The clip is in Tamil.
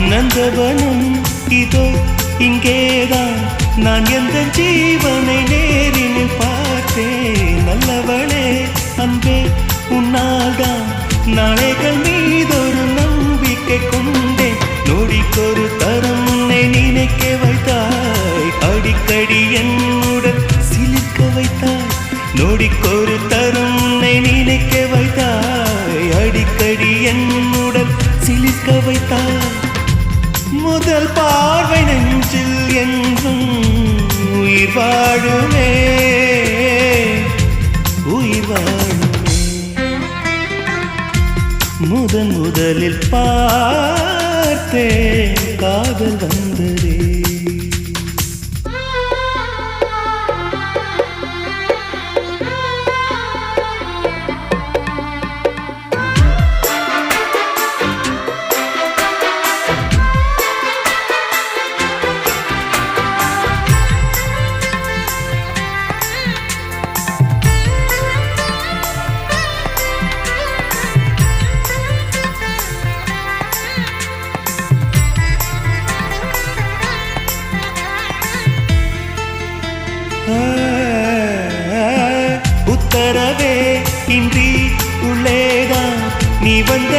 நந்தவனம் இதோ இங்கேதான் நான் எந்த ஜீவனை நேரில் பார்த்தேன் நல்லவளே அன்பே உன்னால்தான் நாளைகள் மீதொரு நம்பிக்கை கொண்டேன் நொடிக்கொரு தரம் உன்னை நினைக்க வைத்தாய் அடிக்கடி என்னுடன் சிலிர்க்க வைத்தாய் நொடிக்கொரு தரம் உன்னை நினைக்க வைத்தாய் அடிக்கடி என்னுடன் சிலிர்க்க வைத்தாய் முதல் பார்வை நெஞ்சில் என்றும் உயிர் வாழுமே உயிர் வாழுமே முதலில் பார்த்தே காதல் வந்ததே உத்தரவே இன்றி உள்ளேதான் நீ வந்த